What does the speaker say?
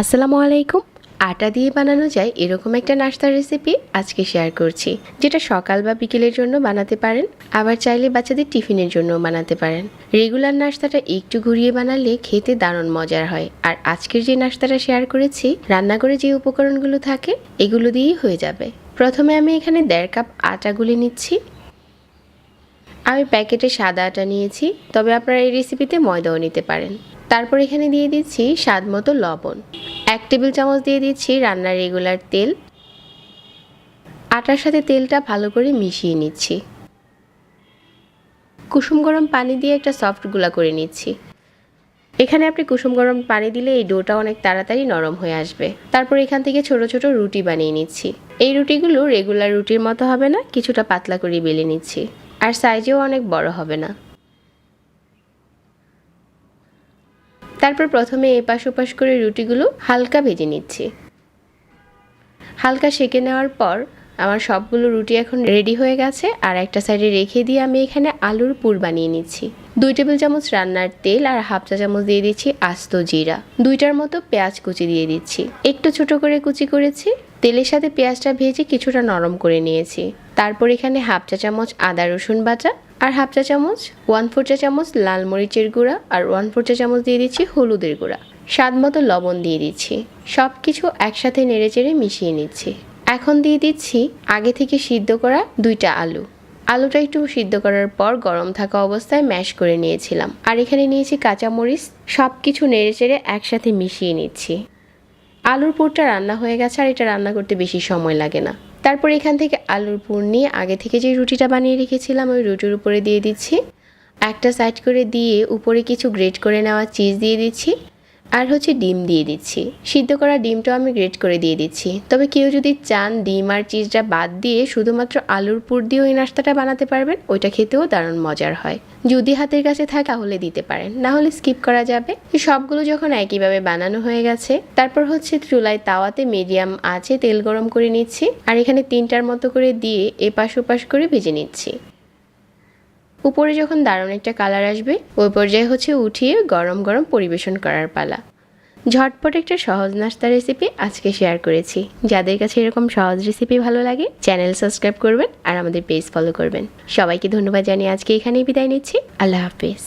আসসালামু আলাইকুম। আটা দিয়ে বানানো যায় এরকম একটা নাস্তার রেসিপি আজকে শেয়ার করছি, যেটা সকাল বা বিকেলের জন্য বানাতে পারেন, আবার চাইলে বাচ্চাদের টিফিনের জন্য বানাতে পারেন। রেগুলার নাস্তাটা একটু ঘুরিয়ে বানালে খেতে দারুণ মজার হয়। আর আজকের যে নাস্তাটা শেয়ার করেছি, রান্নাঘরে যে উপকরণগুলো থাকে এগুলো দিয়েই হয়ে যাবে। প্রথমে আমি এখানে 1.5 কাপ আটা গুলে নিচ্ছি। আমি প্যাকেটে সাদা আটা নিয়েছি, তবে আপনারা এই রেসিপিতে ময়দাও নিতে পারেন। তারপর এখানে দিয়ে দিচ্ছি স্বাদ মতো লবণ, 1 টেবিল চামচ দিয়ে দিচ্ছি রান্নার রেগুলার তেল। আটার সাথে তেলটা ভালো করে মিশিয়ে নিচ্ছি। কুসুম গরম পানি দিয়ে একটা সফট গুলা করে নিচ্ছি। এখানে আপনি কুসুম গরম পানি দিলে এই ডোটা অনেক তাড়াতাড়ি নরম হয়ে আসবে। তারপর এখান থেকে ছোট ছোট রুটি বানিয়ে নিচ্ছি। এই রুটিগুলো রেগুলার রুটির মতো হবে না, কিছুটা পাতলা করে বেলে নিচ্ছি, আর সাইজেও অনেক বড় হবে না। তারপর প্রথমে এপাশ ওপাশ করে রুটিগুলো হালকা ভেজে নিচ্ছি। হালকা সেঁকে নেওয়ার পর আমার সবগুলো রুটি এখন রেডি হয়ে গেছে। আর একটা সাইডে রেখে দিয়ে আমি এখানে আলুর পুর বানিয়ে নিচ্ছি। 2 টেবিল চামচ রান্নার তেল আর হাফ চা চামচ দিয়ে দিচ্ছি আস্ত জিরা। 2টার মতো পেঁয়াজ কুচি দিয়ে দিচ্ছি, একটু ছোট করে কুচি করেছি। তেলের সাথে পেঁয়াজটা ভেজে কিছুটা নরম করে নিয়েছি। তারপর এখানে হাফ চা চামচ আদা রসুন বাটা আর হাফ চা চামচ 1/4 চা চামচ লাল মরিচের গুঁড়া আর 1/4 চা চামচ দিয়ে দিচ্ছি হলুদের গুঁড়া। স্বাদ মতো লবণ দিয়ে দিচ্ছি। সব কিছু একসাথে নেড়েচেড়ে মিশিয়ে নিচ্ছি। এখন দিয়ে দিচ্ছি আগে থেকে সিদ্ধ করা 2টা আলু। আলুটা একটু সিদ্ধ করার পর গরম থাকা অবস্থায় ম্যাশ করে নিয়েছিলাম। আর এখানে নিয়েছি কাঁচামরিচ। সব কিছু নেড়েচেড়ে একসাথে মিশিয়ে নিচ্ছি। আলুর পুরটা রান্না হয়ে গেছে, আর এটা রান্না করতে বেশি সময় লাগে না। তারপর এখান থেকে আলুর পুর নিয়ে আগে থেকে যে রুটিটা বানিয়ে রেখেছিলাম ওই রুটির উপরে দিয়ে দিচ্ছি। একটা সাইড করে দিয়ে উপরে কিছু গ্রেট করে নেওয়া চিজ দিয়ে দিচ্ছি, আর ডিম দিয়ে দিচ্ছি। সিদ্ধ করা ডিমটাও আমি গ্রেট করে দিয়ে দিচ্ছি। তবে কেউ যদি চান ডিম আর চিজটা বাদ দিয়ে শুধুমাত্র আলুর পুর দিয়েও এই নাস্তাটা বানাতে পারবেন, ওইটা খেতেও দারুণ মজার হয়। যদি হাতের কাছে থাকে তাহলে দিতে পারেন, না হলে স্কিপ করা যাবে। সবগুলো যখন একইভাবে বানানো হয়ে গেছে, তারপর চুলায় তাওয়াতে মিডিয়াম আঁচে তেল গরম করে নিচ্ছি। আর এখানে 3টার মতো করে দিয়ে এপাশ ওপাশ করে ভেজে নিচ্ছি। উপরে যখন দারুণ একটা কালার আসবে ওই পর্যায়ে উঠিয়ে গরম গরম পরিবেশন করার পালা। ঝটপট একটা সহজ নাস্তা রেসিপি আজকে শেয়ার করেছি। যাদের কাছে এরকম সহজ রেসিপি ভালো লাগে চ্যানেল সাবস্ক্রাইব করবেন আর আমাদের পেজ ফলো করবেন। সবাইকে ধন্যবাদ জানিয়ে আজকে এখানেই বিদায় নিচ্ছি। আল্লাহ হাফেজ।